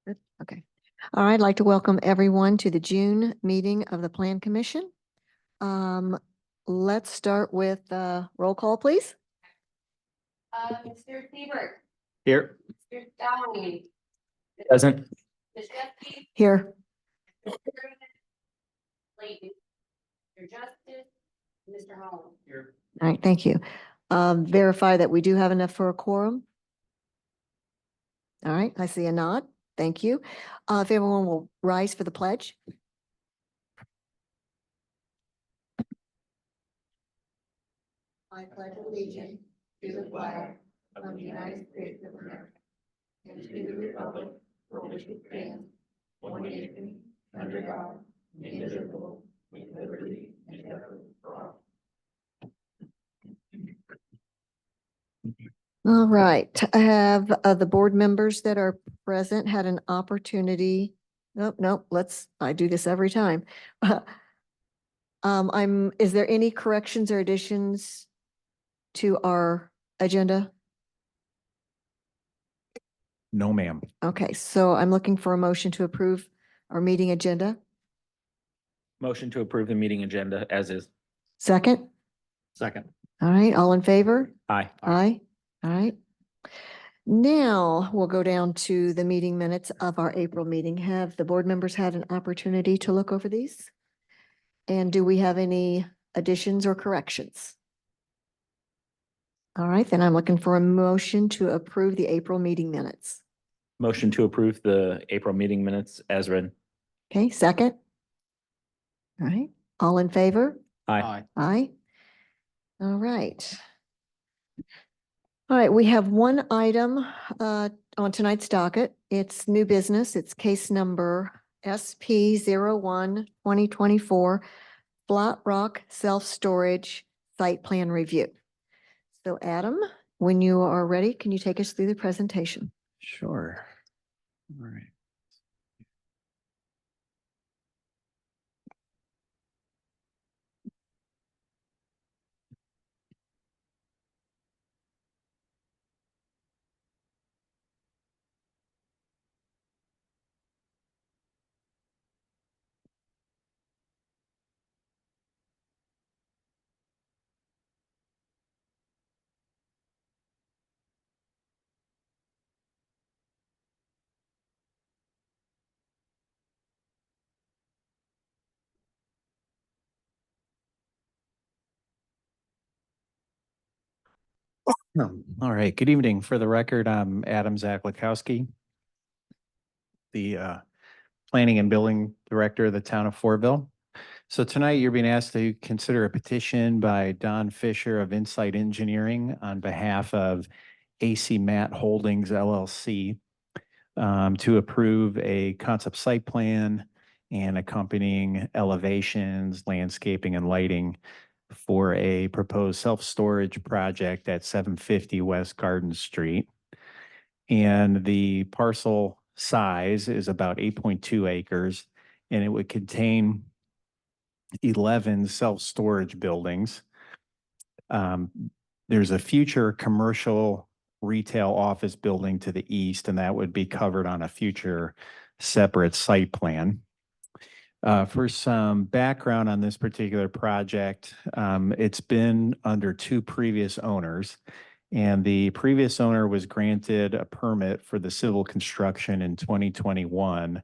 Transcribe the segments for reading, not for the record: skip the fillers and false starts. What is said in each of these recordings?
Good. Okay. All right, I'd like to welcome everyone to the June meeting of the Plan Commission. Let's start with roll call, please. Mr. Seaver, Here. Mr. Downey, Present. Ms. Shefke, Here. Mr. Layton, Mr. Justice, Mr. Holland. Here. All right, thank you. Verify that we do have enough for a quorum. All right, I see a nod. Thank you. If everyone will rise for the pledge. I pledge allegiance to the flag of the United States of America and to the republic for which it stands, one nation, under God, indivisible, with liberty and justice for all. All right, I have the board members that are present had an opportunity. Nope, I do this every time. Is there any corrections or additions to our agenda? No, ma'am. Okay, so I'm looking for a motion to approve our meeting agenda. Motion to approve the meeting agenda as is. Second? Second. All right, all in favor? Aye. Aye. All right. Now we'll go down to the meeting minutes of our April meeting. Have the board members had an opportunity to look over these? And do we have any additions or corrections? All right, then I'm looking for a motion to approve the April meeting minutes. Motion to approve the April meeting minutes as read. Okay, second? All right, all in favor? Aye. Aye. All right. All right, we have one item on tonight's docket. It's new business. It's case number SP 01-2024 Flatrock Self-Storage Site Plan Review. So Adam, when you are ready, can you take us through the presentation? Sure. All right. All right. Good evening. For the record, I'm Adam Zaklikowski, the Planning and Building Director of the town of Fortville. So tonight you're being asked to consider a petition by Don Fisher of Insight Engineering on behalf of AC Matt Holdings LLC to approve a concept site plan and accompanying elevations, landscaping, and lighting for a proposed self-storage project at 750 West Garden Street. And the parcel size is about 8.2 acres, and it would contain 11 self-storage buildings. There's a future commercial retail office building to the east, and that would be covered on a future separate site plan. For some background on this particular project, it's been under two previous owners, and the previous owner was granted a permit for the civil construction in 2021.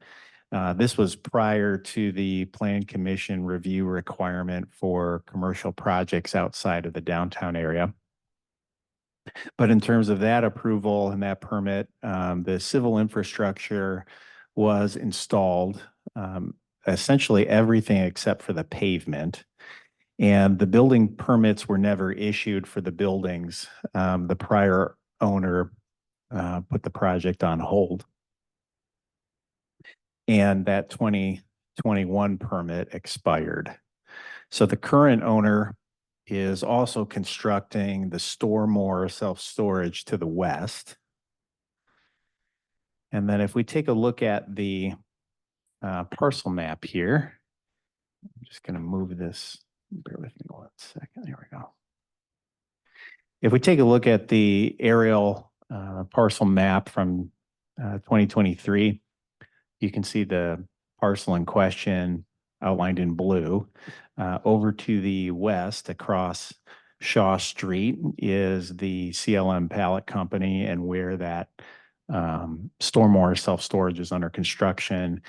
This was prior to the Plan Commission review requirement for commercial projects outside of the downtown area. But in terms of that approval and that permit, the civil infrastructure was installed, essentially everything except for the pavement. And the building permits were never issued for the buildings. The prior owner put the project on hold. And that 2021 permit expired. So the current owner is also constructing the Stormore self-storage to the west. And then if we take a look at the parcel map here, I'm just going to move this. Bear with me 1 second. Here we go. If we take a look at the aerial parcel map from 2023, You can see the parcel in question outlined in blue. Over to the west, across Shaw Street, is the CLM Pallet Company, and where that Stormwater Self-Storage is under construction.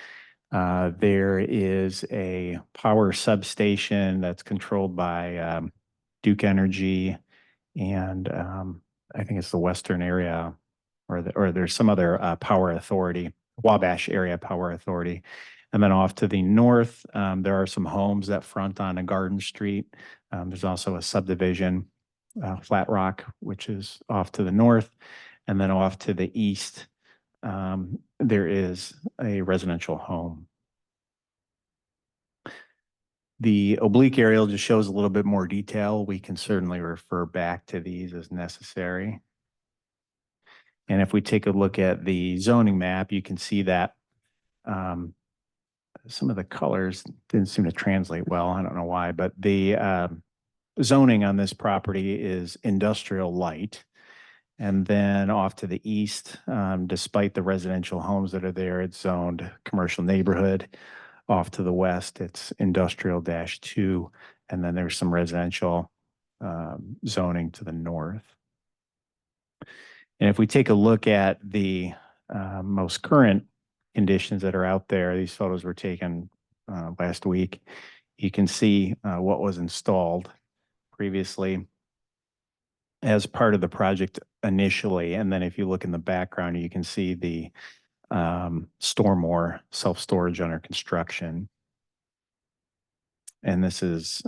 There is a power substation that's controlled by Duke Energy, and I think it's the Western area, or there's some other power authority, Wabash Area Power Authority. And then off to the north, there are some homes that front on a Garden Street. There's also a subdivision, Flatrock, which is off to the north. And then off to the east, there is a residential home. The oblique aerial just shows a little bit more detail. We can certainly refer back to these as necessary. And if we take a look at the zoning map, you can see that some of the colors didn't seem to translate well. I don't know why, but the zoning on this property is industrial light. And then off to the east, despite the residential homes that are there, it's zoned commercial neighborhood. Off to the west, it's industrial -2, and then there's some residential zoning to the north. And if we take a look at the most current conditions that are out there, these photos were taken last week. You can see what was installed previously as part of the project initially. And then if you look in the background, you can see the Stormwater Self-Storage under construction. And this is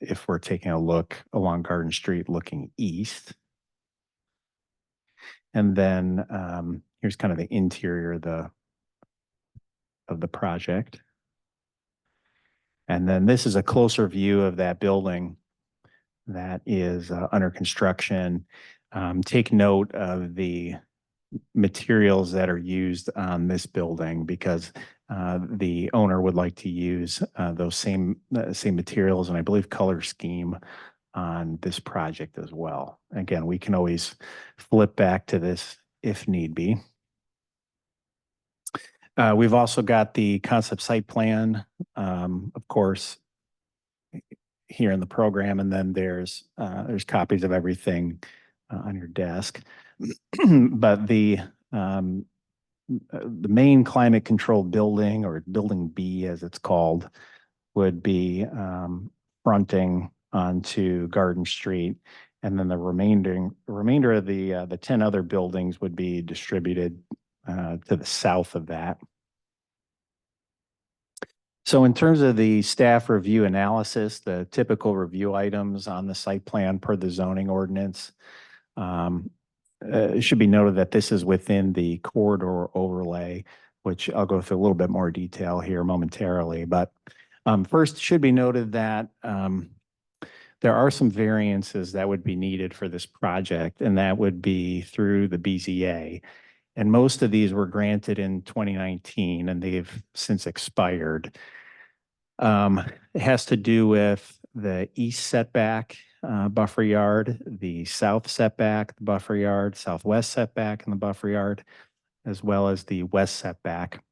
if we're taking a look along Garden Street looking east. And then here's kind of the interior of the project. And then this is a closer view of that building that is under construction. Take note of the materials that are used on this building, because the owner would like to use those same materials and I believe color scheme on this project as well. Again, we can always flip back to this if need be. We've also got the concept site plan, of course, here in the program, and then there's copies of everything on your desk. But the main climate controlled building, or building B as it's called, would be fronting onto Garden Street, and then the remainder of the 10 other buildings would be distributed to the south of that. So in terms of the staff review analysis, the typical review items on the site plan per the zoning ordinance, it should be noted that this is within the corridor overlay, which I'll go through a little bit more detail here momentarily. But first, it should be noted that there are some variances that would be needed for this project, and that would be through the BZA. And most of these were granted in 2019, and they've since expired. It has to do with the east setback buffer yard, the south setback, the buffer yard, southwest setback in the buffer yard, as well as the west setback.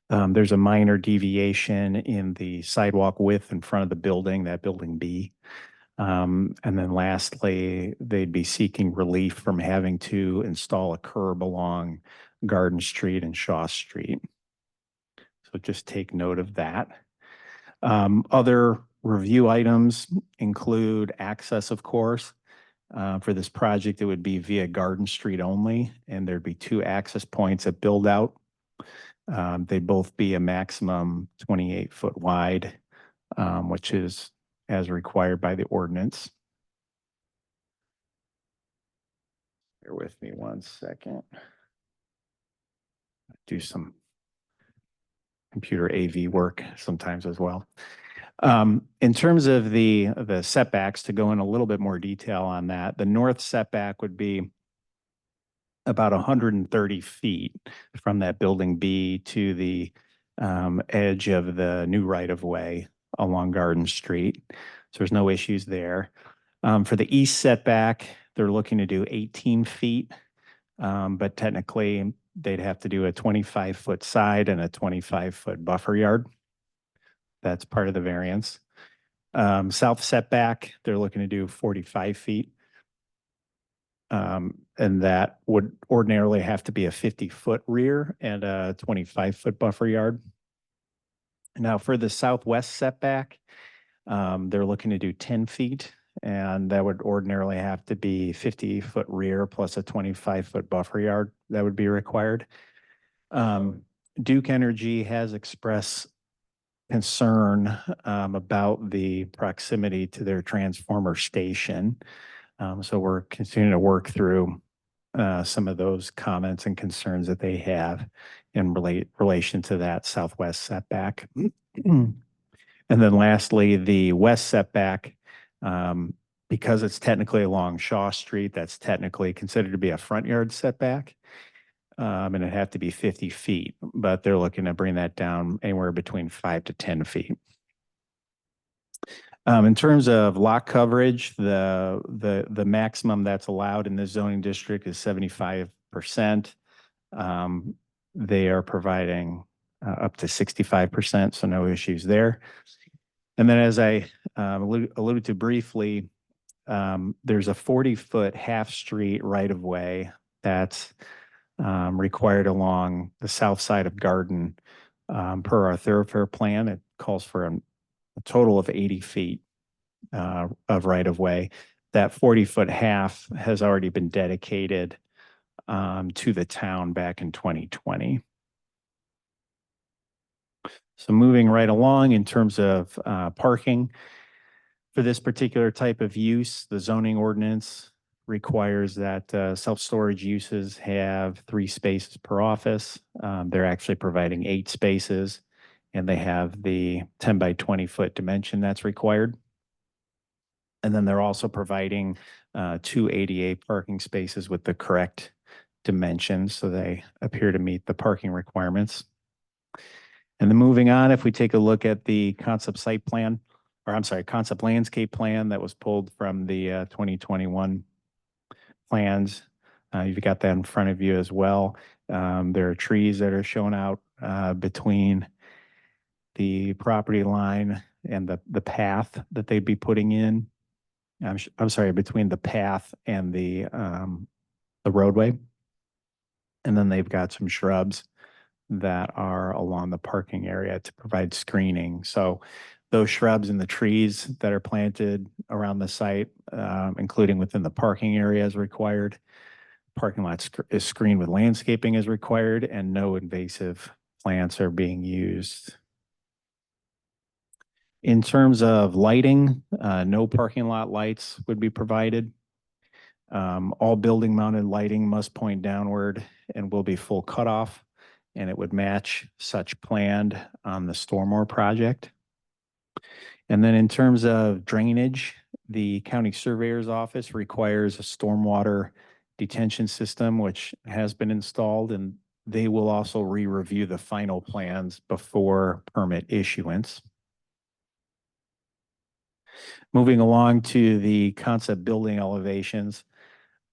There's a minor deviation in the sidewalk width in front of the building, that building B. And then lastly, they'd be seeking relief from having to install a curb along Garden Street and Shaw Street. So just take note of that. Other review items include access, of course. For this project, it would be via Garden Street only, and there'd be 2 access points at build out. They'd both be a maximum 28-foot wide, which is as required by the ordinance. Bear with me one second. Do some computer AV work sometimes as well. In terms of the setbacks, to go in a little bit more detail on that, the north setback would be about 130 feet from that building B to the edge of the new right-of-way along Garden Street. So there's no issues there. For the east setback, they're looking to do 18 feet, but technically they'd have to do a 25-foot side and a 25-foot buffer yard. That's part of the variance. South setback, they're looking to do 45 feet. And that would ordinarily have to be a 50-foot rear and a 25-foot buffer yard. Now for the southwest setback, they're looking to do 10 feet, and that would ordinarily have to be 50-foot rear plus a 25-foot buffer yard that would be required. Duke Energy has expressed concern about the proximity to their transformer station. So we're continuing to work through some of those comments and concerns that they have in relation to that southwest setback. And then lastly, the west setback, because it's technically along Shaw Street, that's technically considered to be a front yard setback. And it'd have to be 50 feet, but they're looking to bring that down anywhere between 5 to 10 feet. In terms of lot coverage, the maximum that's allowed in this zoning district is 75%. They are providing up to 65%, so no issues there. And then as I alluded to briefly, there's a 40-foot half-street right-of-way that's required along the south side of Garden. Per our thoroughfare plan, it calls for a total of 80 feet of right-of-way. That 40-foot half has already been dedicated to the town back in 2020. So moving right along in terms of parking, for this particular type of use, the zoning ordinance requires that self-storage uses have 3 spaces per office. They're actually providing 8 spaces, and they have the 10 by 20 foot dimension that's required. And then they're also providing 2 ADA parking spaces with the correct dimensions, so they appear to meet the parking requirements. And then moving on, if we take a look at the concept site plan, or I'm sorry, concept landscape plan that was pulled from the 2021 plans, you've got that in front of you as well. There are trees that are shown out between the property line and the path that they'd be putting in. I'm sorry, between the path and the roadway. And then they've got some shrubs that are along the parking area to provide screening. So those shrubs and the trees that are planted around the site, including within the parking area as required. Parking lot is screened with landscaping as required, and no invasive plants are being used. In terms of lighting, no parking lot lights would be provided. All building mounted lighting must point downward and will be full cutoff, and it would match such planned on the Stormore project. And then in terms of drainage, the county surveyor's office requires a stormwater detention system, which has been installed, and they will also re-review the final plans before permit issuance. Moving along to the concept building elevations,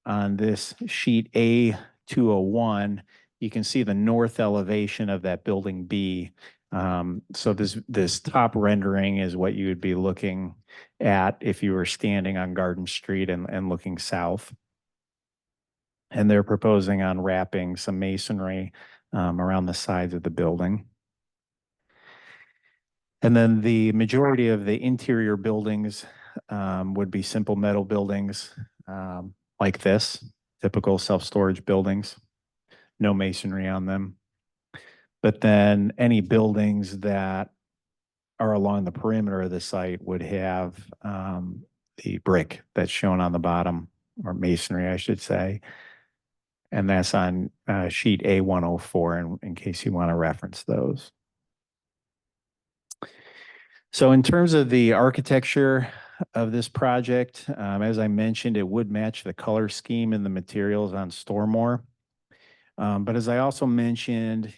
on this sheet A201, you can see the north elevation of that building B. So this top rendering is what you would be looking at if you were standing on Garden Street and looking south. And they're proposing on wrapping some masonry around the sides of the building. And then the majority of the interior buildings would be simple metal buildings like this, typical self-storage buildings, no masonry on them. But then any buildings that are along the perimeter of the site would have the brick that's shown on the bottom, or masonry, I should say. And that's on sheet A104 in case you want to reference those. So in terms of the architecture of this project, as I mentioned, it would match the color scheme and the materials on Stormore. But as I also mentioned,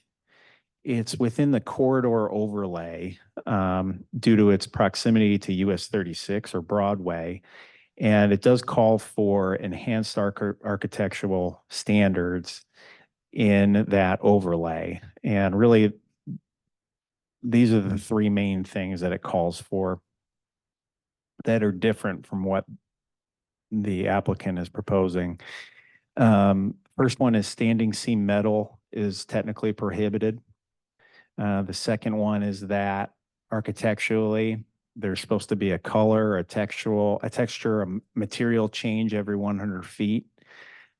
it's within the corridor overlay due to its proximity to US 36 or Broadway. And it does call for enhanced architectural standards in that overlay. And really, these are the three main things that it calls for that are different from what the applicant is proposing. First one is standing seam metal is technically prohibited. The second one is that architecturally, there's supposed to be a color, a texture, a material change every 100 feet.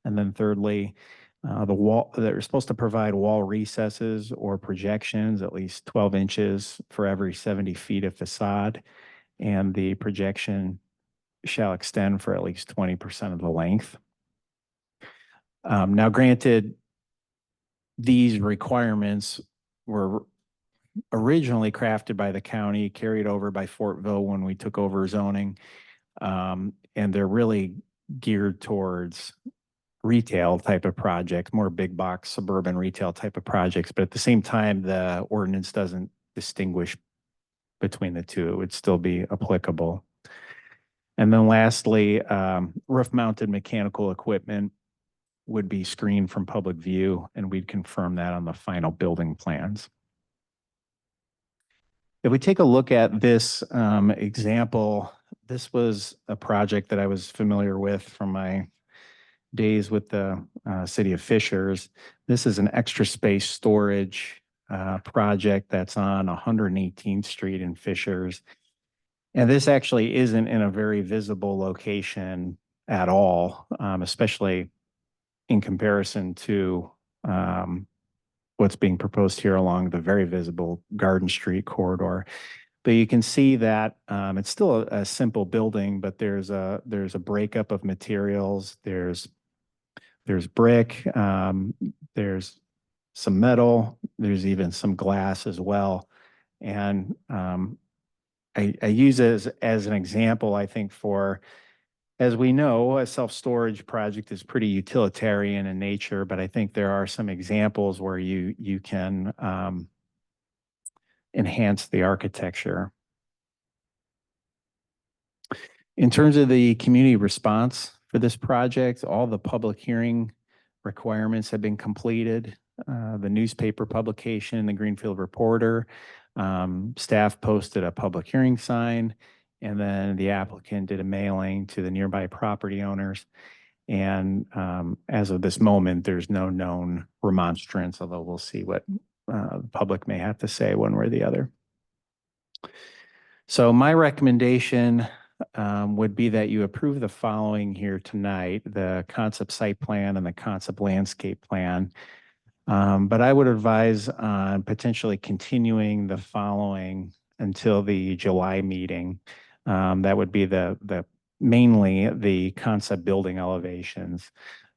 And then thirdly, they're supposed to provide wall recesses or projections at least 12 inches for every 70 feet of facade. And the projection shall extend for at least 20% of the length. Now, granted, these requirements were originally crafted by the county, carried over by Fortville when we took over zoning, and they're really geared towards retail type of projects, more big box suburban retail type of projects. But at the same time, the ordinance doesn't distinguish between the two. It would still be applicable. And then lastly, roof mounted mechanical equipment would be screened from public view, and we'd confirm that on the final building plans. If we take a look at this example, this was a project that I was familiar with from my days with the city of Fishers. This is an extra space storage project that's on 118th Street in Fishers. And this actually isn't in a very visible location at all, especially in comparison to what's being proposed here along the very visible Garden Street corridor. But you can see that it's still a simple building, but there's a breakup of materials. There's brick, there's some metal, there's even some glass as well. And I use it as an example, I think, for, as we know, a self-storage project is pretty utilitarian in nature, but I think there are some examples where you can enhance the architecture. In terms of the community response for this project, all the public hearing requirements have been completed. The newspaper publication, the Greenfield Reporter, staff posted a public hearing sign, and then the applicant did a mailing to the nearby property owners. And as of this moment, there's no known remonstrance, although we'll see what the public may have to say one way or the other. So my recommendation would be that you approve the following here tonight: the concept site plan and the concept landscape plan. But I would advise on potentially continuing the following until the July meeting. That would be mainly the concept building elevations.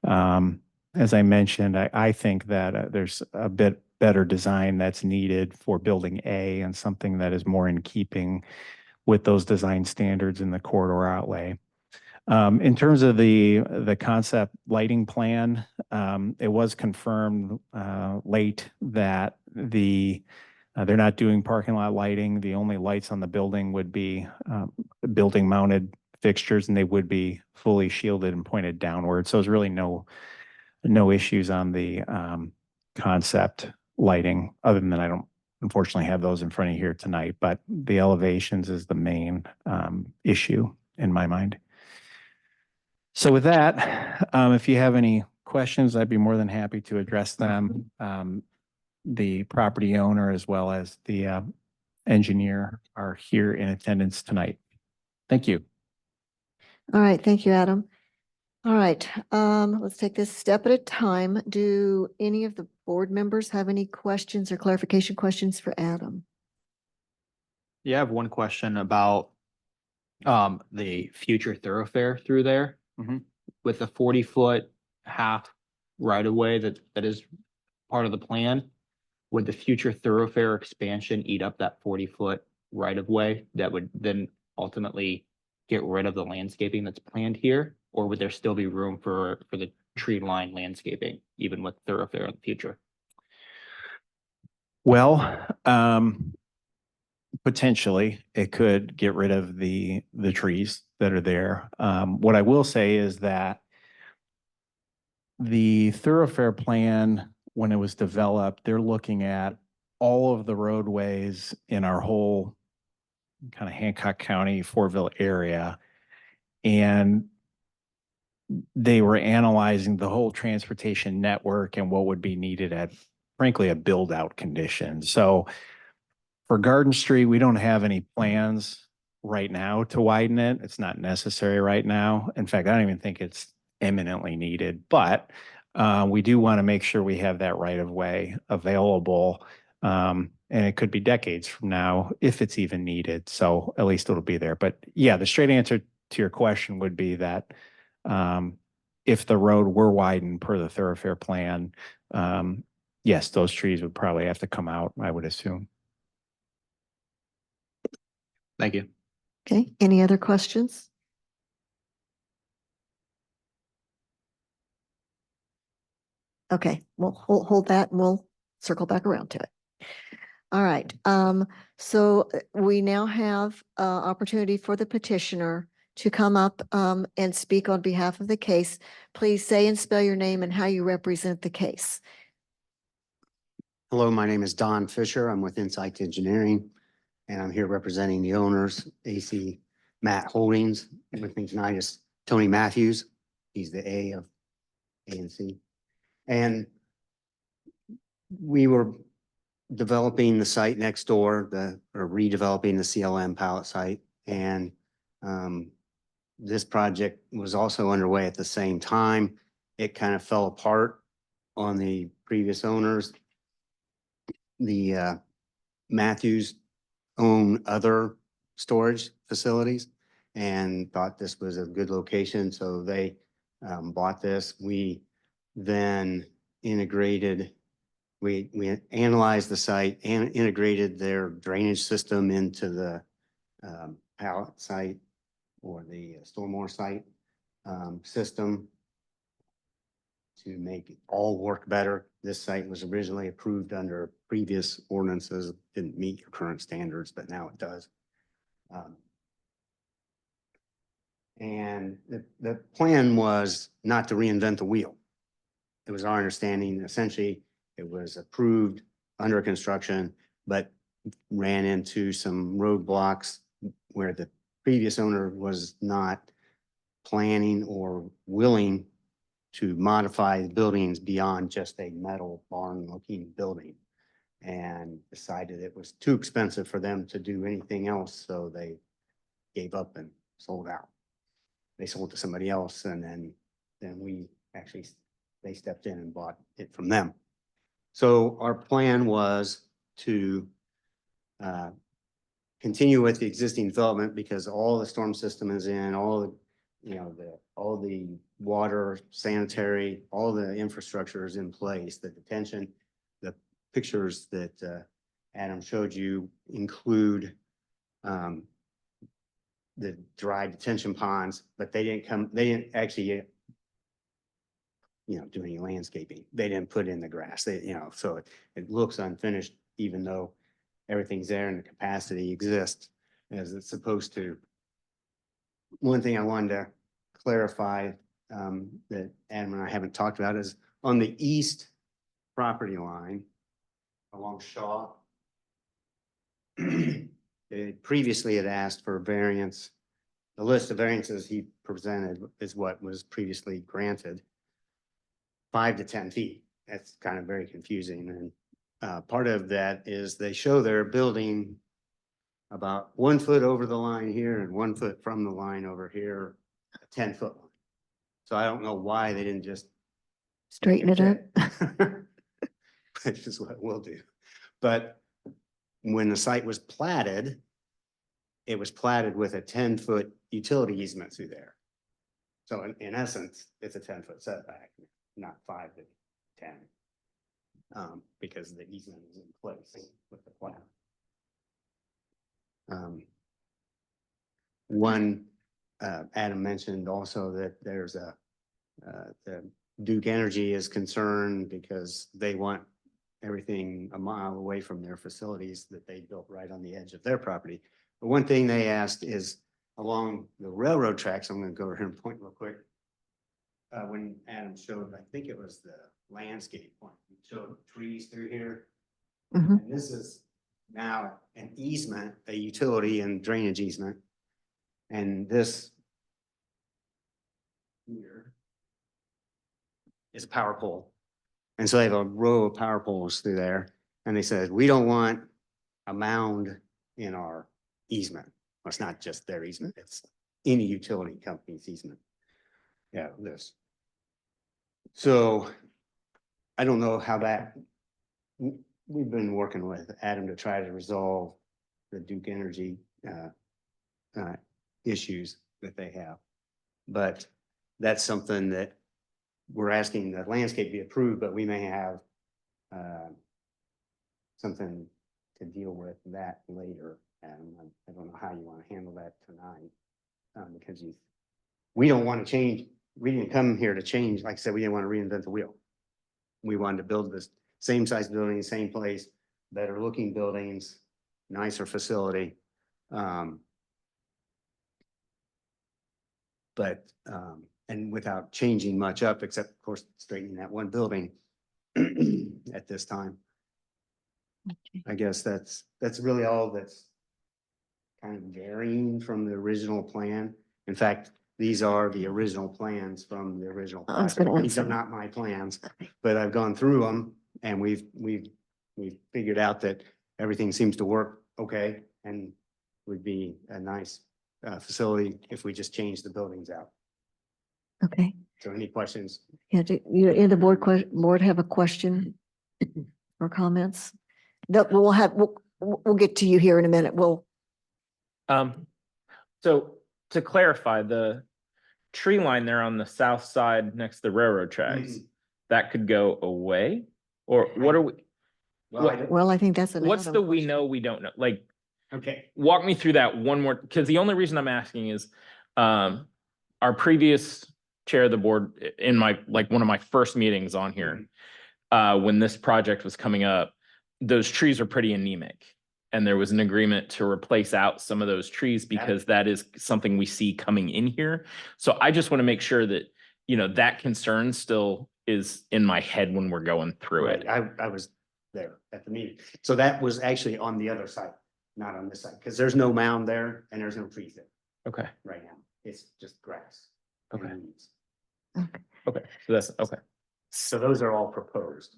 As I mentioned, I think that there's a bit better design that's needed for building A and something that is more in keeping with those design standards in the corridor outlay. In terms of the concept lighting plan, it was confirmed late that they're not doing parking lot lighting. The only lights on the building would be building mounted fixtures, and they would be fully shielded and pointed downward. So there's really no issues on the concept lighting, other than I don't unfortunately have those in front of you here tonight, but the elevations is the main issue in my mind. So with that, if you have any questions, I'd be more than happy to address them. The property owner as well as the engineer are here in attendance tonight. Thank you. All right, thank you, Adam. All right, let's take this step at a time. Do any of the board members have any questions or clarification questions for Adam? Yeah, I have one question about the future thoroughfare through there. Mhm. With the 40-foot half right of way that is part of the plan. Would the future thoroughfare expansion eat up that 40-foot right of way that would then ultimately get rid of the landscaping that's planned here? Or would there still be room for the tree line landscaping, even with thoroughfare in the future? Well, potentially it could get rid of the trees that are there. What I will say is that the thoroughfare plan when it was developed, they're looking at all of the roadways in our whole kind of Hancock County, Fortville area. And they were analyzing the whole transportation network and what would be needed at, frankly, a build out condition. So for Garden Street, we don't have any plans right now to widen it. It's not necessary right now. In fact, I don't even think it's imminently needed, but we do want to make sure we have that right of way available. And it could be decades from now if it's even needed. So at least it'll be there. But yeah, the straight answer to your question would be that if the road were widened per the thoroughfare plan, yes, those trees would probably have to come out, I would assume. Thank you. Okay, any other questions? Okay, we'll hold that and we'll circle back around to it. All right, so we now have opportunity for the petitioner to come up and speak on behalf of the case. Please say and spell your name and how you represent the case. Hello, my name is Don Fisher. I'm with Insight Engineering, and I'm here representing the owners, AC Matt Holdings. With me tonight is Tony Matthews. He's the A of ANC. And we were developing the site next door, or redeveloping the CLM pallet site. And this project was also underway at the same time. It kind of fell apart on the previous owners. The Matthews own other storage facilities and thought this was a good location, so they bought this. We then integrated, we analyzed the site and integrated their drainage system into the pallet site or the stormwater site system to make it all work better. This site was originally approved under previous ordinances, didn't meet your current standards, but now it does. And the plan was not to reinvent the wheel. It was our understanding, essentially, it was approved under construction, but ran into some roadblocks where the previous owner was not planning or willing to modify the buildings beyond just a metal barn looking building, and decided it was too expensive for them to do anything else. So they gave up and sold out. They sold to somebody else, and then they stepped in and bought it from them. So our plan was to continue with the existing development because all the storm system is in, all the water, sanitary, all the infrastructure is in place. The detention, the pictures that Adam showed you include the dry detention ponds, but they didn't actually do any landscaping. They didn't put in the grass. So it looks unfinished, even though everything's there and the capacity exists as it's supposed to. One thing I wanted to clarify that Adam and I haven't talked about is on the east property line along Shaw. It previously had asked for variance. The list of variances he presented is what was previously granted. 5 to 10 feet. That's kind of very confusing. And part of that is they show their building about 1 foot over the line here and 1 foot from the line over here, a 10-foot line. So I don't know why they didn't just Straighten it up. which is what we'll do. But when the site was platted, it was platted with a 10-foot utility easement through there. So in essence, it's a 10-foot setback, not 5 to 10, because the easement is in place with the plat. Adam mentioned also that there's the Duke Energy is concerned because they want everything a mile away from their facilities that they built right on the edge of their property. But one thing they asked is along the railroad tracks, I'm going to go over here and point real quick. when Adam showed, I think it was the landscape one, he showed trees through here. Mhm. And this is now an easement, a utility and drainage easement. And this here is a power pole. And so they have a row of power poles through there. And they said, we don't want a mound in our easement. Well, it's not just their easement, it's any utility company's easement. Yeah, this. So I don't know how that, we've been working with Adam to try to resolve the Duke Energy issues that they have. But that's something that we're asking the landscape be approved, but we may have something to deal with that later. And I don't know how you want to handle that tonight. Because we don't want to change, we didn't come here to change, like I said, we didn't want to reinvent the wheel. We wanted to build this same size building, same place, better looking buildings, nicer facility. And without changing much up, except of course straightening that one building at this time. I guess that's really all that's kind of varying from the original plan. In fact, these are the original plans from the original. I was gonna project. These are answer. not my plans, but I've gone through them and we've figured out that everything seems to work okay and would be a nice facility if we just change the buildings out. Okay. So any questions? Yeah, do you, in the board have a question or comments? That we'll get to you here in a minute. So to clarify, the tree line there on the south side next to the railroad tracks, Mhm. that could go away? Or what are we, Well, I don't- Well, I think that's an. what's Adam the we question. know, we don't know? Like, Okay, walk me through that one more, because the only reason I'm asking is, our previous chair of the board in my, like, one of my first meetings on here, when this project was coming up, those trees are pretty anemic. And there was an agreement to replace out some of those trees because that is something we see coming in here. So I just want to make sure that, that concern still is in my head when we're going through right, it. I was there at the meeting. So that was actually on the other side, not on this side, because there's no mound there and there's no trees there Okay, right now. It's just grass. and Okay. weeds. okay, so that's, okay, So those are all proposed.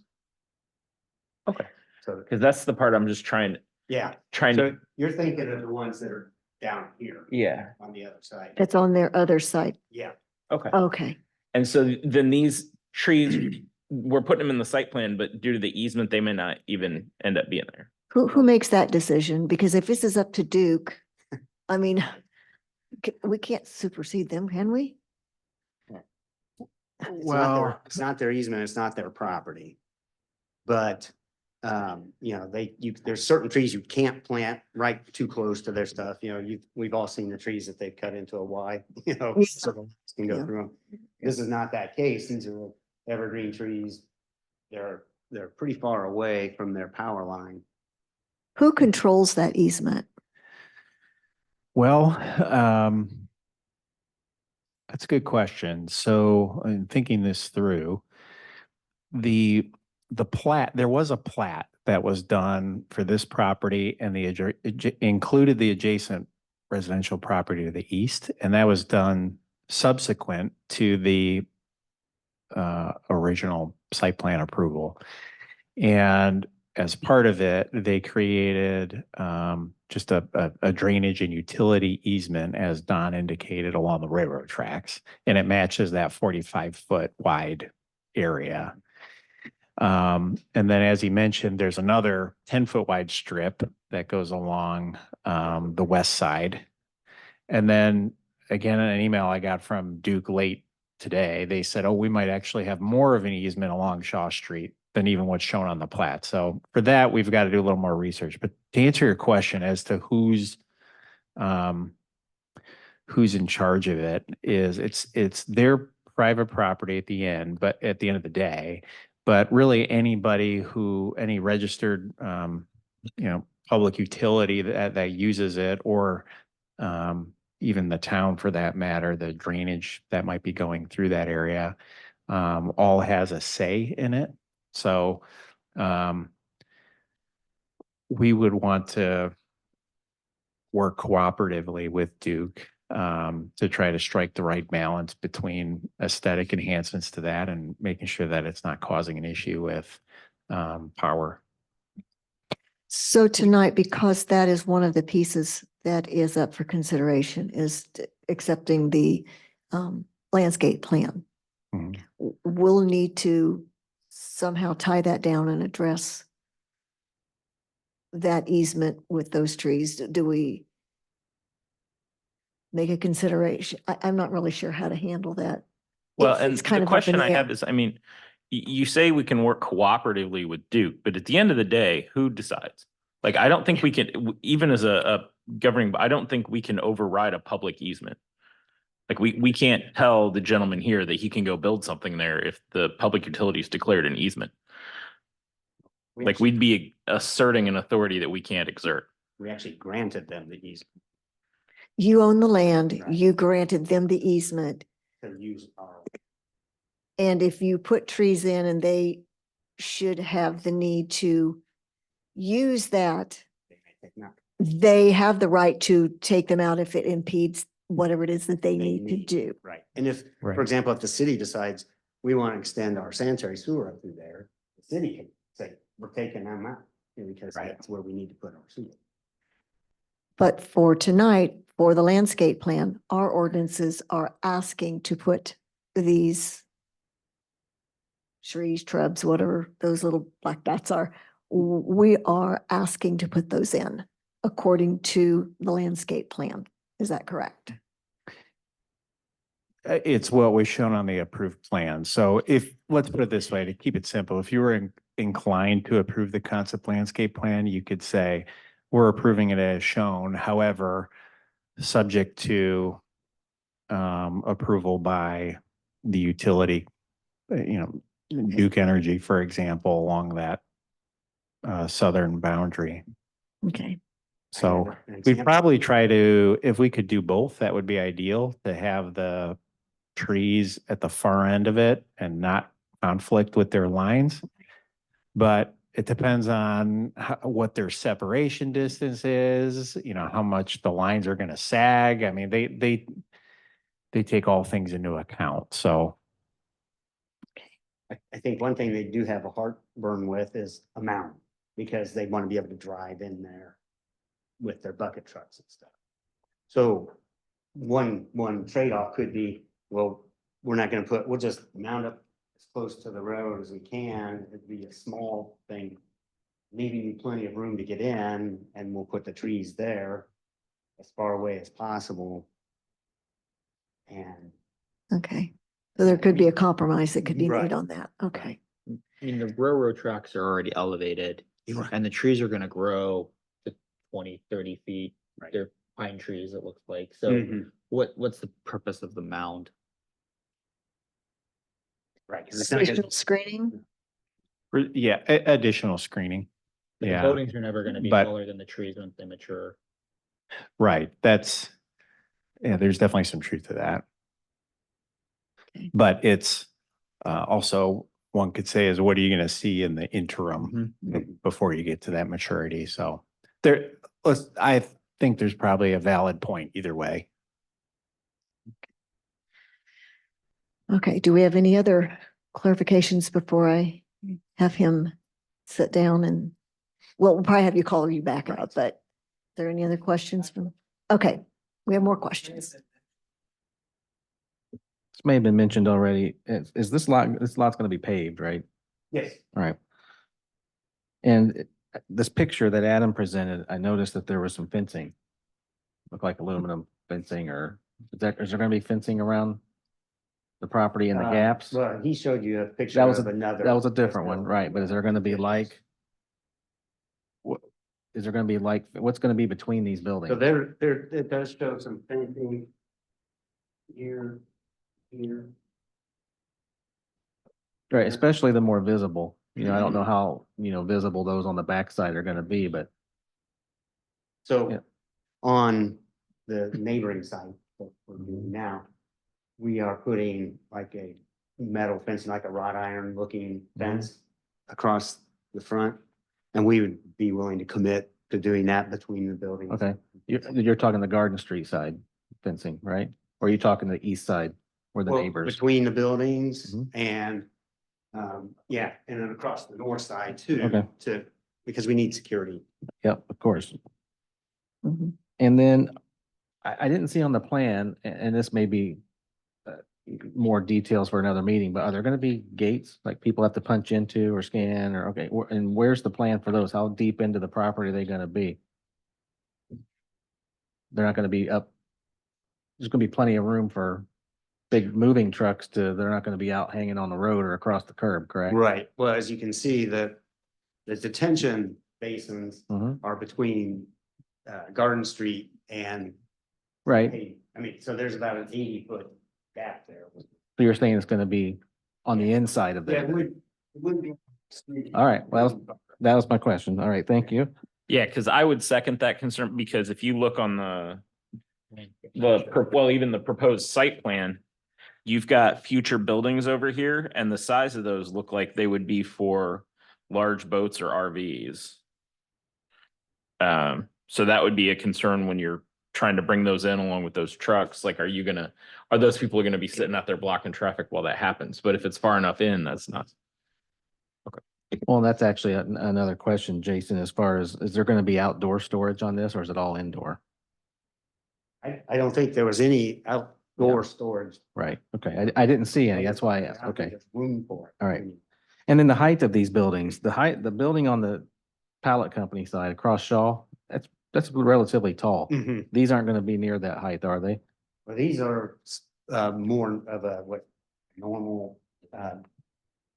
okay. So, Because that's the part I'm just trying yeah, to, so you're thinking of the ones that are down here yeah, on the other side. It's on their other side. Yeah, okay. Okay. And so then these trees, we're putting them in the site plan, but due to the easement, they may not even end up being there. Who makes that decision? Because if this is up to Duke, I mean, we can't supersede them, can we? it's not their easement, it's not their property. But, there's certain trees you can't plant right too close to their stuff, we've all seen the trees that they've cut into a Y, Yeah. so can go Yeah. through them. This is not that case, these are evergreen trees. They're pretty far away from their power line. Who controls that easement? Well, that's a good question. So in thinking this through, the plat, there was a plat that was done for this property and included the adjacent residential property to the east, and that was done subsequent to the original site plan approval. And as part of it, they created just a drainage and utility easement, as Don indicated, along the railroad tracks, and it matches that 45-foot wide area. And then, as he mentioned, there's another 10-foot wide strip that goes along the west side. And then, again, in an email I got from Duke late today, they said, oh, we might actually have more of an easement along Shaw Street than even what's shown on the plat. So for that, we've got to do a little more research. But to answer your question as to who's in charge of it, is it's their private property at the end, but at the end of the day, but really any registered public utility that uses it, or even the town for that matter, the drainage that might be going through that area, all has a say in it. So, we would want to work cooperatively with Duke, to try to strike the right balance between aesthetic enhancements to that and making sure that it's not causing an issue with, power. So tonight, because that is one of the pieces that is up for consideration, is accepting the landscape plan. Mhm. We'll need to somehow tie that down and address that easement with those trees. Do we make a consideration? I'm not really sure how to handle that. Well, It's- and it's kind the of up in question the I have air. is, I mean, you say we can work cooperatively with Duke, but at the end of the day, who decides? Like, I don't think we can, even as a governing, I don't think we can override a public easement. Like, we can't tell the gentleman here that he can go build something there if the public utilities declared an easement. We Like, actually- we'd be asserting an authority that we can't exert. We actually granted them the easement You own the land, Right. you granted them the easement, to use our, and if you put trees in and they should have the need to use that, they may take not- they have the right to take them out if it impedes whatever it is that they need to do. Right. And if, Right. for example, if the city decides we want to extend our sanitary sewer up through there, the city can say, we're taking them out, because Right. that's where we need to put our sewer. But for tonight, for the landscape plan, our ordinances are asking to put these trees, shrubs, whatever those little black dots are, we are asking to put those in according to the landscape plan. Is that correct? It's what was shown on the approved plan. So if, let's put it this way, to keep it simple, if you were inclined to approve the concept landscape plan, you could say, we're approving it as shown. However, subject to approval by the utility, Duke Energy, for example, along that southern boundary. Okay. So An we'd example. probably try to, if we could do both, that would be ideal, to have the trees at the far end of it and not conflict with their lines. But it depends on what their separation distance is, how much the lines are going to sag. I mean, they take all things into account. So I think one thing they do have a heartburn with is a mountain, because they want to be able to drive in there with their bucket trucks and stuff. So one trade-off could be, well, we're not going to we'll just mount up as close to the road as we can. It'd be a small thing, leaving you plenty of room to get in, and we'll put the trees there as far away as possible. And Okay. So there could be a compromise that could be Right. made on that. Okay. I mean, the railroad tracks are already elevated Right. and the trees are gonna grow to 20, 30 feet. Right. They're pine trees, it looks like. So Mhm. what's the purpose of the mound? Right. 'Cause it's not gonna- Visual screening? yeah, additional screening. The Yeah. buildings are never gonna be but- taller than the trees once they mature. Right. There's definitely some truth to that. Okay. But it's also, one could say, is what are you going to see in the interim before you get to that maturity? So I think there's probably a valid point either way. Okay. Do we have any other clarifications before I have him sit down and, well, we'll probably have you call you back up, but is there any other questions from? Okay, we have more questions. This may have been mentioned already. Is this lot's gonna be paved, right? Yes. All right. And this picture that Adam presented, I noticed that there was some fencing. Looked like aluminum fencing, or is there gonna be fencing around the property and the gaps? Well, he showed you a picture That was of a, another. that was a different one, building. right? But is there gonna be like? What, is there gonna be like, what's gonna be between these buildings? So there, it does show some fencing here, here. Right, especially the more visible, I don't know how, visible those on the backside are gonna be, but So Yeah. on the neighboring side that we're doing now, we are putting like a metal fence, like a wrought iron looking fence across the front. And we would be willing to commit to doing that between the buildings. Okay. You're talking the Garden Street side fencing, right? Or are you talking the east side where the Well, neighbors? between the buildings Mhm. and, yeah, and then across the north side too, Okay. because we need security. Yep, of course. Mhm. And then I didn't see on the plan, and this may be more details for another meeting, but are there going to be gates like people have to punch into or scan or, okay, and where's the plan for those? How deep into the property are they going to be? They're not going to be up. There's going to be plenty of room for big moving trucks they're not going to be out hanging on the road or across the curb, correct? Right. Well, as you can see, the detention basins Mhm. are between Garden Street and, Right. I mean, so there's about an 80-foot gap there. So you're saying it's going to be on the inside of Yeah, that? it would be. All right, well, that was my question. All right, thank you. Yeah, because I would second that concern, because if you look on even the proposed site plan, you've got future buildings over here, and the size of those look like they would be for large boats or RVs. So that would be a concern when you're trying to bring those in along with those trucks. Like, are those people gonna be sitting out there blocking traffic while that happens? But if it's far enough in, that's not. Well, that's actually another question, Jason, as far as, is there going to be outdoor storage on this or is it all indoor? I don't think there was any outdoor storage. Right, okay, I didn't see any, that's why I asked, don't think okay. there's Room for it. All right. And then the height of these buildings, the building on the pallet company side across Shaw, that's relatively tall. Mhm. These aren't going to be near that height, are they? Well, these are more of a what normal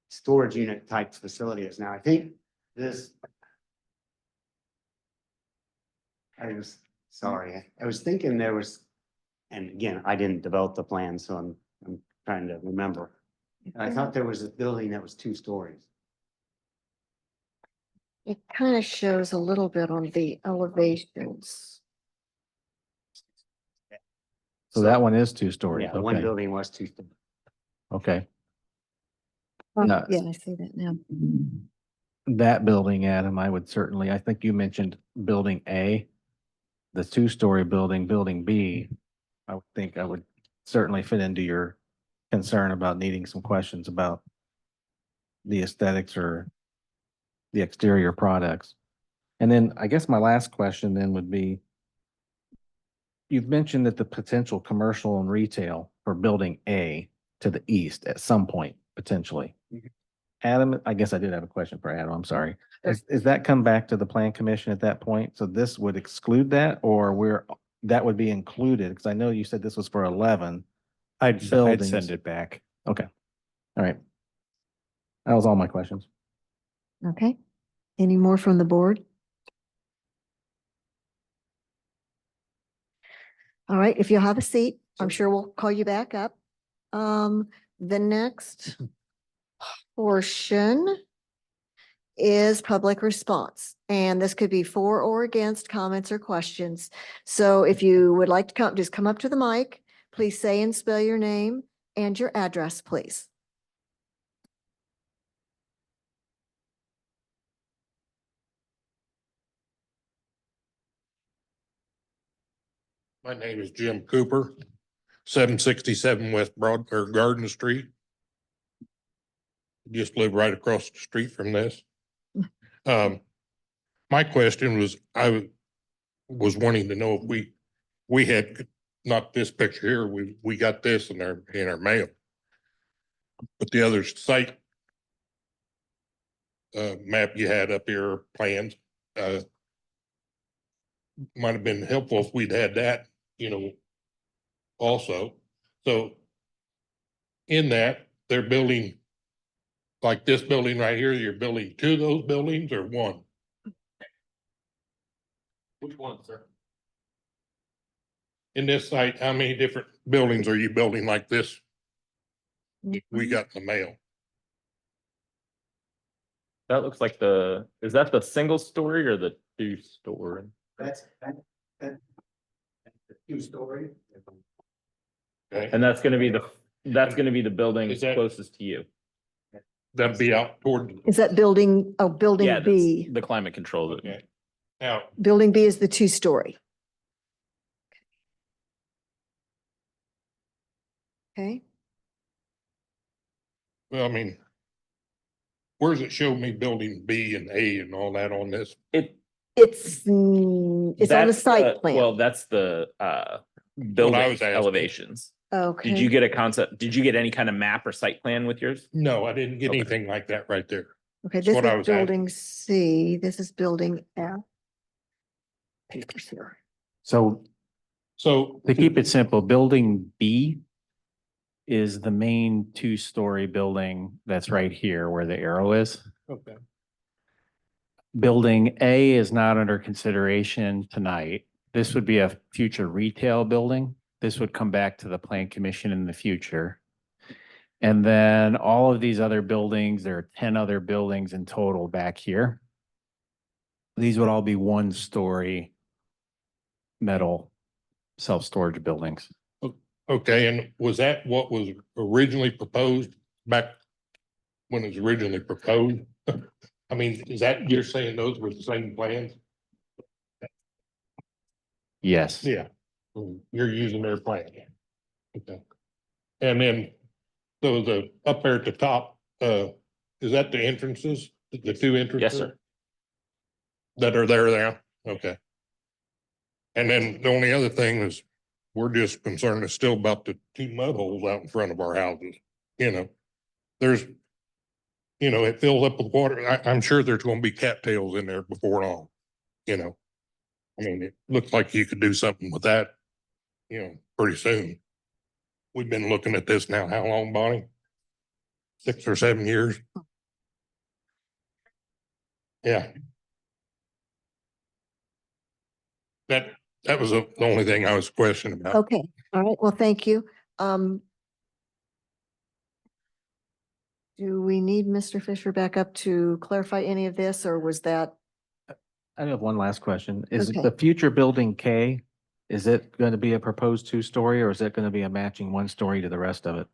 storage unit type facility is now. I think this. I was sorry, I was thinking there was, and again, I didn't develop the plan, so I'm trying to remember. I thought there was a building that was 2 stories. It kind of shows a little bit on the elevations. So that one is 2 stories, Yeah, one okay, building was 2 stories. okay. Oh, No. yeah, I see that now. That building, Adam, I think you mentioned building A, the 2-story building, building B. I would think I would certainly fit into your concern about needing some questions about the aesthetics or the exterior products. And then I guess my last question then would be, you've mentioned that the potential commercial and retail for building A to the east at some point, potentially. Mhm. Adam, I guess I did have a question for Adam, I'm sorry. Is that come back to the plan commission at that point? So this would exclude that, or that would be included? Because I know you said this was for 11. I'd Buildings. send it back. Okay. All right. That was all my questions. Okay. Any more from the board? All right, if you'll have a seat, I'm sure we'll call you back up. The next portion is public response, and this could be for or against comments or questions. So if you would like to come, just come up to the mic. Please say and spell your name and your address, please. My name is Jim Cooper, 767 West Garden Street. Just live right across the street from this. My question was, I was wanting to know if we had, not this picture here, we got this in our mail. But the other site map you had up here, plans, might have been helpful if we'd had that, also. So in that, they're building, like this building right here, you're building 2 of those buildings or 1? Which one, sir? In this site, how many different buildings are you building like this? We got in the mail. That looks like is that the single story or the 2-story? That's the Two-story. Okay, And that's gonna be the building Is that- closest to you. that'd be out toward, Is that building, Yeah, building that's B? the climate control. okay. Now, Building B is the two-story. Okay, well, I mean, where's it show me building B and A and all that on this? it's on the That's site plan. Well, that's the What building I was asking. elevations. Okay. Did you get a concept? Did you get any kind of map or site plan with yours? No, I didn't get Okay. anything like that right there. Okay, That's this what I is was asking. building C, this is building F. Papers here. So So. to keep it simple, building B is the main two-story building that's right here where the arrow is. Okay. Building A is not under consideration tonight. This would be a future retail building. This would come back to the plan commission in the future. And then all of these other buildings, there are 10 other buildings in total back here. These would all be one-story metal self-storage buildings. Okay, and was that what was originally proposed back when it was originally proposed? I mean, is that, you're saying those were the same plans? Yes. Yeah. You're using their plan. Okay. And then, so the, up there at the top, is that the entrances, the two entrances? Yes, sir. That are there now? Okay. And then the only other thing is, we're just concerned is still about the two mud holes out in front of our houses, you know? There's, you know, it fills up with water. I'm sure there's gonna be cattails in there before long, you know? I mean, it looks like you could do something with that, you know, pretty soon. We've been looking at this now, how long, Bonnie? 6 or 7 years? Yeah. That was the only thing I was questioning about. Okay, all right, well, thank you. Do we need Mr. Fisher back up to clarify any of this, or was that? I have one last question. Is Okay. the future building K, is it going to be a proposed two-story or is it going to be a matching one-story to the rest of it?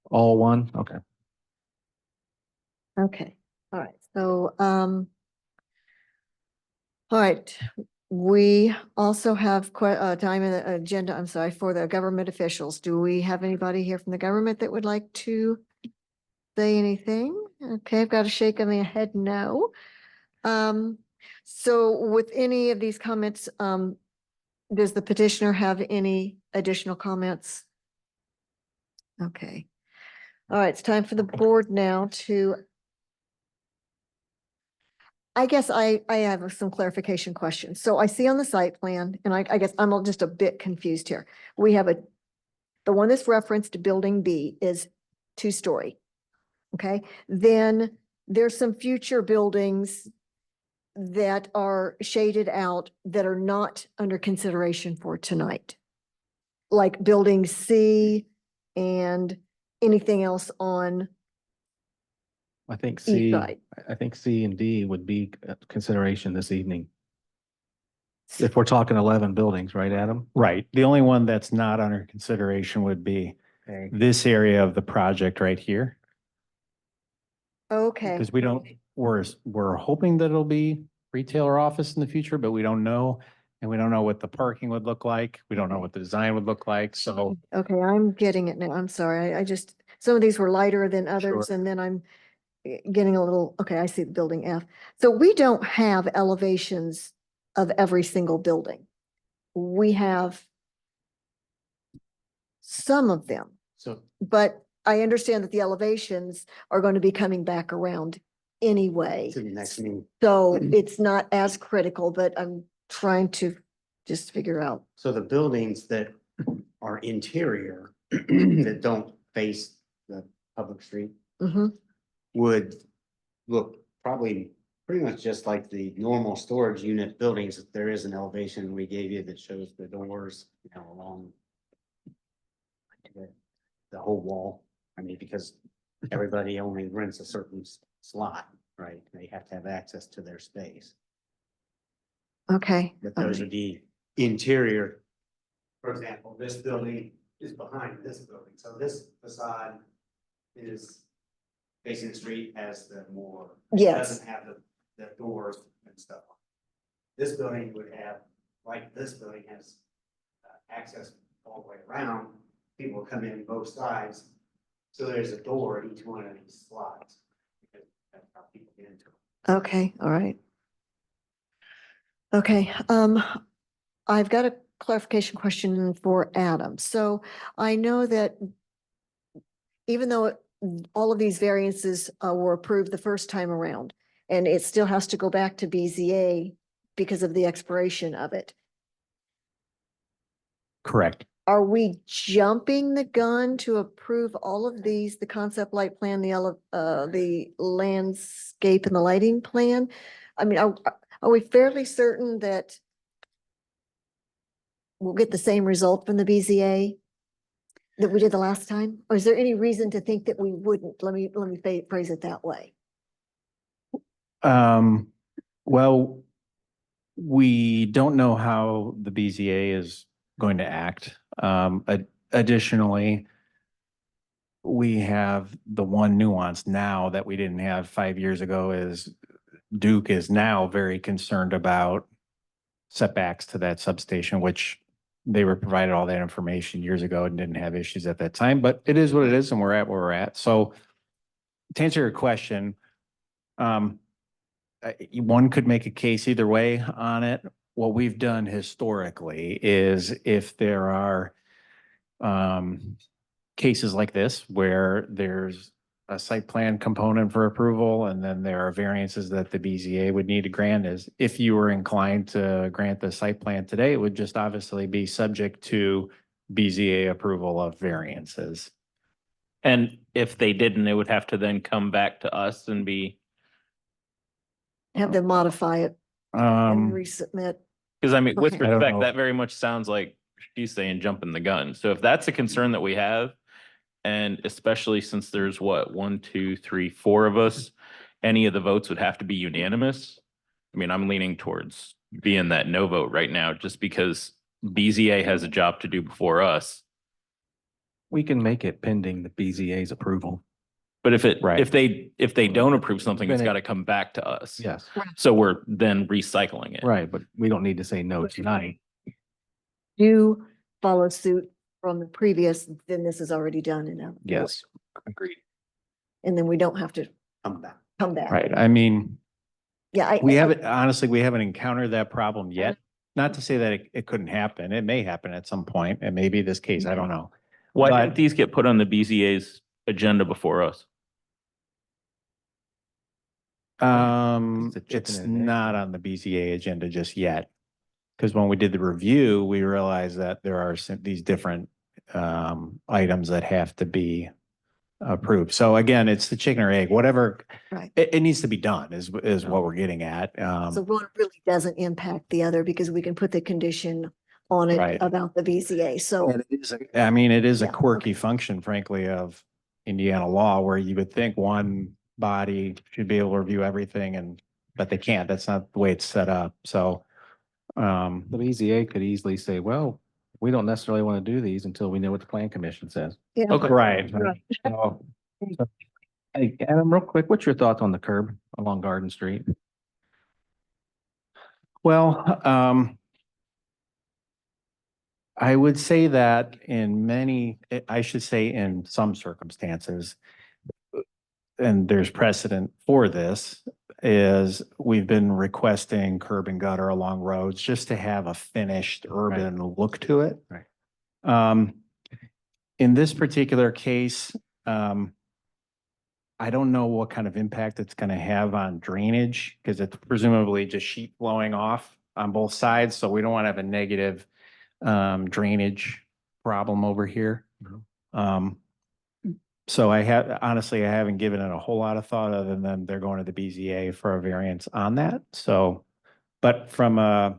All one? Okay. Okay, all right, so, all right, we also have time in the agenda, I'm sorry, for the government officials. Do we have anybody here from the government that would like to say anything? Okay, I've got a shake of my head, no. So with any of these comments, does the petitioner have any additional comments? Okay. All right, it's time for the board now to. I guess I have some clarification questions. So I see on the site plan, and I guess I'm just a bit confused here. We have the one that's referenced to building B is two-story. Okay, then there's some future buildings that are shaded out that are not under consideration for tonight. Like building C and anything else on I think east C, side. I think C and D would be consideration this evening. If we're talking 11 buildings, right, Adam? Right. The only one that's not under consideration would be Okay. this area of the project right here. Okay. Because we don't, we're hoping that it'll be retail or office in the future, but we don't know. And we don't know what the parking would look like. We don't know what the design would look like. So Okay, I'm getting it now. I'm sorry. I just, some of these were lighter than others, Sure. and then I'm getting a little, okay, I see the building F. So we don't have elevations of every single building. We have some of them, so but I understand that the elevations are going to be coming back around anyway. To the next meeting. So it's not as critical, but I'm trying to just figure out. So the buildings that are interior, that don't face the public street, Mhm. would look probably pretty much just like the normal storage unit buildings. If there is an elevation we gave you that shows the doors, you know, along the whole wall. I mean, because everybody only rents a certain slot, right? They have to have access to their space. Okay. But those would be interior. For example, this building is behind this building, so this facade is facing the street, has the more. Yes. Doesn't have the doors and stuff. This building would have, like this building has access all the way around. People will come in both sides. So there's a door at each one of these slots. Because that's how people get into it. Okay, all right. Okay, I've got a clarification question for Adam. So I know that even though all of these variances were approved the first time around, and it still has to go back to BZA because of the expiration of it, Correct. are we jumping the gun to approve all of these, the concept light plan, the landscape and the lighting plan? I mean, are we fairly certain that we'll get the same result from the BZA that we did the last time? Or is there any reason to think that we wouldn't? Let me phrase it that way. Well, we don't know how the BZA is going to act. Additionally, we have the one nuance now that we didn't have 5 years ago is Duke is now very concerned about setbacks to that substation, which they were provided all that information years ago and didn't have issues at that time, but it is what it is and we're at where we're at. So to answer your question, one could make a case either way on it. What we've done historically is if there are cases like this where there's a site plan component for approval and then there are variances that the BZA would need to grant, is if you were inclined to grant the site plan today, it would just obviously be subject to BZA approval of variances. And if they didn't, it would have to then come back to us and be, Have them modify it and resubmit. because I mean, with Okay. I don't respect, know. that very much sounds like she's saying jumping the gun. So if that's a concern that we have, and especially since there's what, 1, 2, 3, 4 of us, any of the votes would have to be unanimous. I mean, I'm leaning towards being that no vote right now, just because BZA has a job to do before us. We can make it pending the BZA's approval. But if Right. if they don't approve something, it's Then it- got to come back to us. Yes, So we're then recycling it. right, but we don't need to say no tonight. Do follow suit from the previous, then this is already done and Yes. Agreed. and then we don't have to Come back. come back. Right. I mean, Yeah, we haven't, honestly, we haven't encountered that problem yet. Not to say that it couldn't happen. It may happen at some point. It may be this case. I don't know. Why But- didn't these get put on the BZA's agenda before us? It's a chicken It's and egg. not on the BZA agenda just yet. Because when we did the review, we realized that there are these different items that have to be approved. So again, it's the chicken or egg, whatever. Right. It needs to be done is what we're getting at. so one really doesn't impact the other because we can put the condition on it Right. about the BZA. So And it is, I mean, it is a Yeah, quirky okay. function, frankly, of Indiana law where you would think one body should be able to review everything but they can't. That's not the way it's set up. So, The BZA could easily say, well, we don't necessarily want to do these until we know what the plan commission says. yeah, Okay. right. Right. So, Hey, Adam, real quick, what's your thoughts on the curb along Garden Street? Well, I would say that I should say in some circumstances, and there's precedent for this, is we've been requesting curb and gutter along roads just to have a finished urban look to it. Right. In this particular case, I don't know what kind of impact it's going to have on drainage because it's presumably just sheet flowing off on both sides. So we don't want to have a negative drainage problem over here. So I haven't given it a whole lot of thought other than they're going to the BZA for a variance on that. So, but from a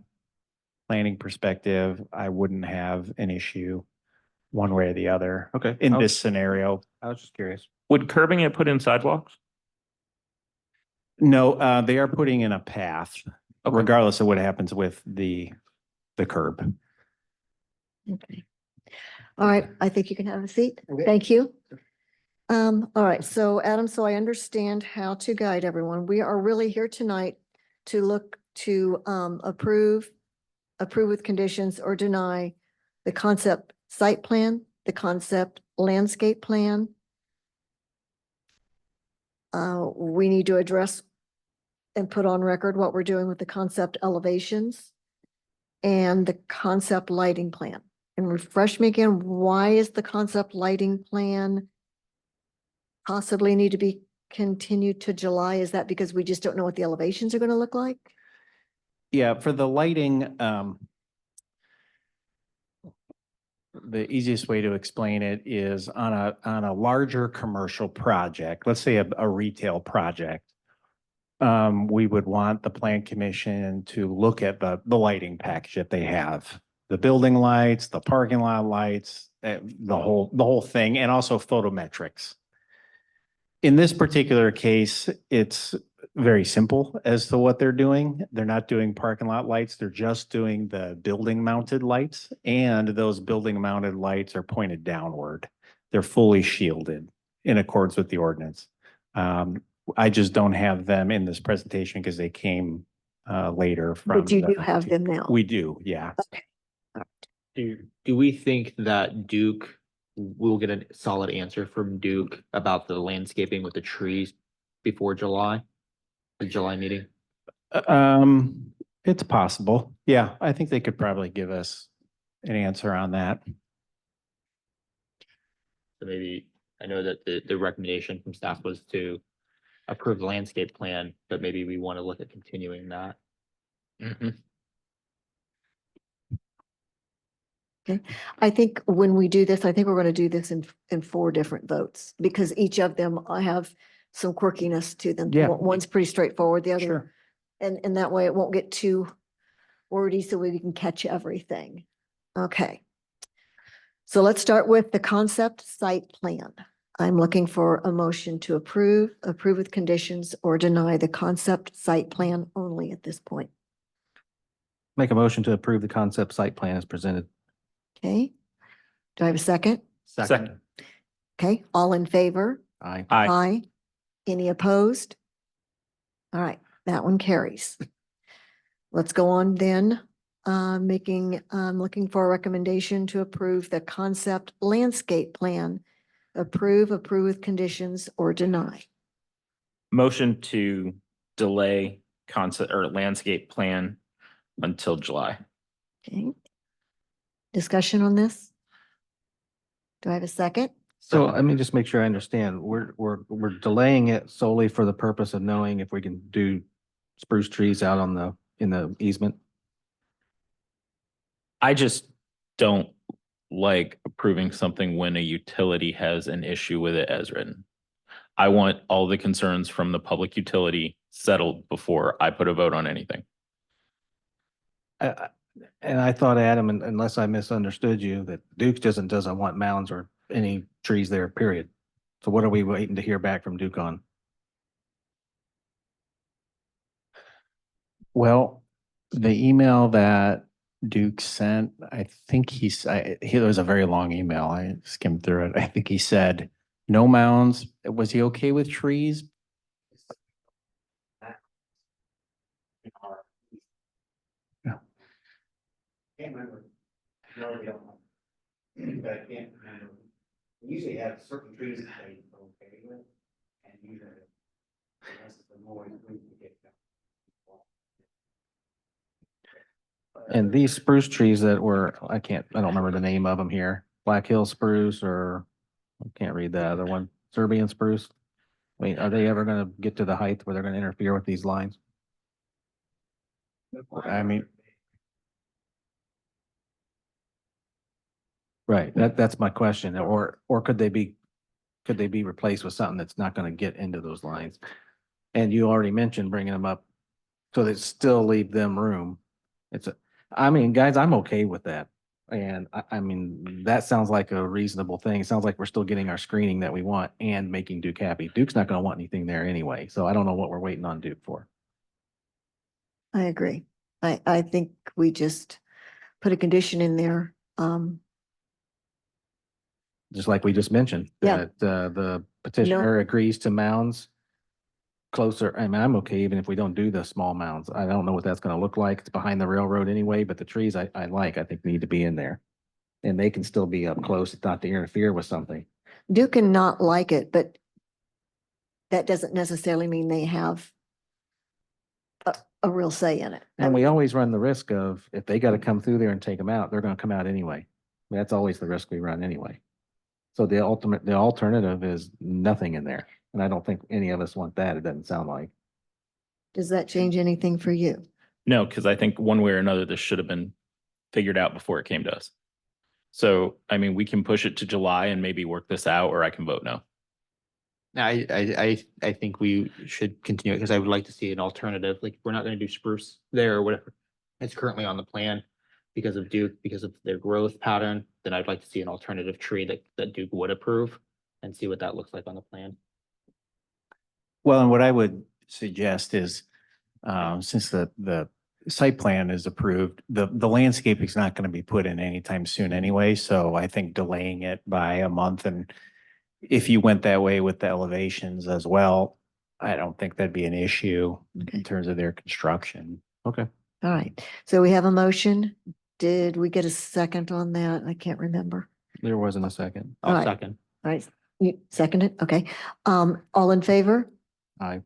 planning perspective, I wouldn't have an issue one way or the other. Okay. In this scenario. I was just curious. Would curbing it put in sidewalks? No, they are putting in a path Okay. regardless of what happens with the curb. Okay. All right, I think you can have a seat. Thank you. All right, so Adam, so I understand how to guide everyone. We are really here tonight to look to approve with conditions or deny the concept site plan, the concept landscape plan. We need to address and put on record what we're doing with the concept elevations and the concept lighting plan. And refresh me again, why is the concept lighting plan possibly need to be continued to July? Is that because we just don't know what the elevations are going to look like? Yeah, for the lighting, the easiest way to explain it is on a larger commercial project, let's say a retail project. We would want the plan commission to look at the lighting package that they have. The building lights, the parking lot lights, the whole thing, and also photometrics. In this particular case, it's very simple as to what they're doing. They're not doing parking lot lights. They're just doing the building mounted lights, and those building mounted lights are pointed downward. They're fully shielded in accordance with the ordinance. I just don't have them in this presentation because they came later from. But you do have them now. We do, yeah. Do we think that Duke, we'll get a solid answer from Duke about the landscaping with the trees before July? The July meeting? It's possible. Yeah, I think they could probably give us an answer on that. So maybe, I know that the recommendation from staff was to approve the landscape plan, but maybe we want to look at continuing that. I think when we do this, I think we're going to do this in 4 different votes because each of them have some quirkiness to them. Yeah. One's pretty straightforward, the other, Sure. and that way it won't get too wordy so we can catch everything. Okay. So let's start with the concept site plan. I'm looking for a motion to approve with conditions, or deny the concept site plan only at this point. Make a motion to approve the concept site plan as presented. Okay. Do I have a second? Second. Okay, all in favor? Aye. Aye. Any opposed? All right, that one carries. Let's go on then. Looking for a recommendation to approve the concept landscape plan. Approve with conditions, or deny. Motion to delay concept or landscape plan until July. Okay. Discussion on this? Do I have a second? So let me just make sure I understand. We're delaying it solely for the purpose of knowing if we can do spruce trees out on in the easement. I just don't like approving something when a utility has an issue with it as written. I want all the concerns from the public utility settled before I put a vote on anything. And I thought, Adam, unless I misunderstood you, that Duke doesn't want mounds or any trees there, period. So what are we waiting to hear back from Duke on? Well, the email that Duke sent, I think it was a very long email. I skimmed through it. I think he said no mounds. Was he okay with trees? Can't remember. But I can't remember. We usually have certain trees that they okay with, and usually the rest of the more we get. And these spruce trees that were, I don't remember the name of them here. Black Hill spruce, or I can't read the other one, Serbian spruce. I mean, are they ever gonna get to the height where they're gonna interfere with these lines? I mean, Right, that's my question. Or could they be replaced with something that's not gonna get into those lines? And you already mentioned bringing them up so that still leave them room. I mean, guys, I'm okay with that. And I mean, that sounds like a reasonable thing. It sounds like we're still getting our screening that we want and making Duke happy. Duke's not gonna want anything there anyway, so I don't know what we're waiting on Duke for. I agree. I think we just put a condition in there. Just like we just mentioned. Yeah. That the petitioner agrees to mounds closer. I mean, I'm okay even if we don't do the small mounds. I don't know what that's gonna look like. It's behind the railroad anyway, but the trees I think need to be in there. And they can still be up close, not to interfere with something. Duke can not like it, but that doesn't necessarily mean they have a real say in it. And we always run the risk of, if they gotta come through there and take them out, they're gonna come out anyway. That's always the risk we run anyway. So the alternative is nothing in there. And I don't think any of us want that. It doesn't sound like. Does that change anything for you? No, because I think one way or another, this should have been figured out before it came to us. So, I mean, we can push it to July and maybe work this out, or I can vote no. I think we should continue because I would like to see an alternative. Like, we're not gonna do spruce there or whatever. It's currently on the plan because of Duke, because of their growth pattern. Then I'd like to see an alternative tree that Duke would approve and see what that looks like on the plan. Well, and what I would suggest is, since the site plan is approved, the landscaping is not going to be put in anytime soon anyway. So I think delaying it by a month, and if you went that way with the elevations as well, I don't think that'd be an issue Okay. in terms of their construction. Okay. All right. So we have a motion. Did we get a second on that? I can't remember. There wasn't a second. I'll Right. second. All right. You seconded? Okay. All in favor Aye,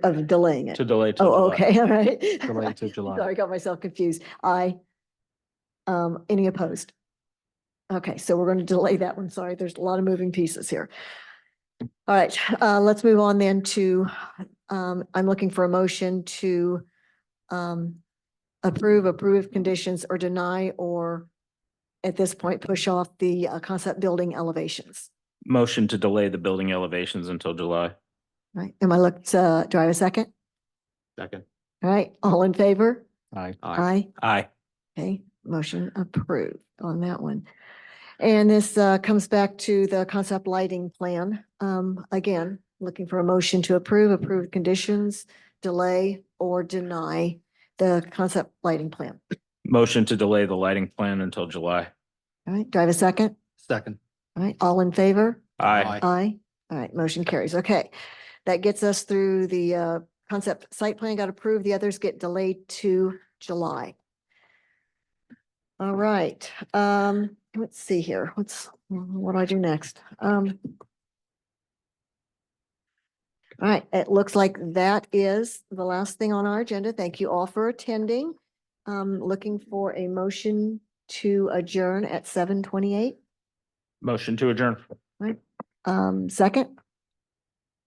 of delaying it? to delay till Oh, July. okay. All right. Delay to July. Sorry, got myself confused. Aye. Any opposed? Okay, so we're going to delay that one. Sorry, there's a lot of moving pieces here. All right, let's move on then to, I'm looking for a motion to approve conditions, or deny, or at this point, push off the concept building elevations. Motion to delay the building elevations until July. Right, do I have a second? Second. All right, all in favor? Aye. Aye. Aye. Okay, motion approved on that one. And this comes back to the concept lighting plan. Again, looking for a motion to approve conditions, delay, or deny the concept lighting plan. Motion to delay the lighting plan until July. All right, do I have a second? Second. All right, all in favor? Aye. Aye. All right, motion carries. Okay. That gets us through the concept site plan got approved. The others get delayed to July. All right, let's see here. What do I do next? All right, it looks like that is the last thing on our agenda. Thank you all for attending. Looking for a motion to adjourn at 7:28. Motion to adjourn. Second.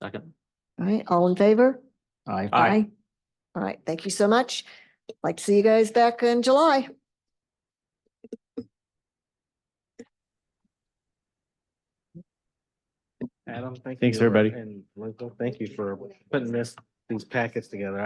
Second. All right, all in favor? Aye. Aye. All right, thank you so much. Like to see you guys back in July. Adam, thank you. Thanks, everybody. And Lincoln, thank you for putting these packets together.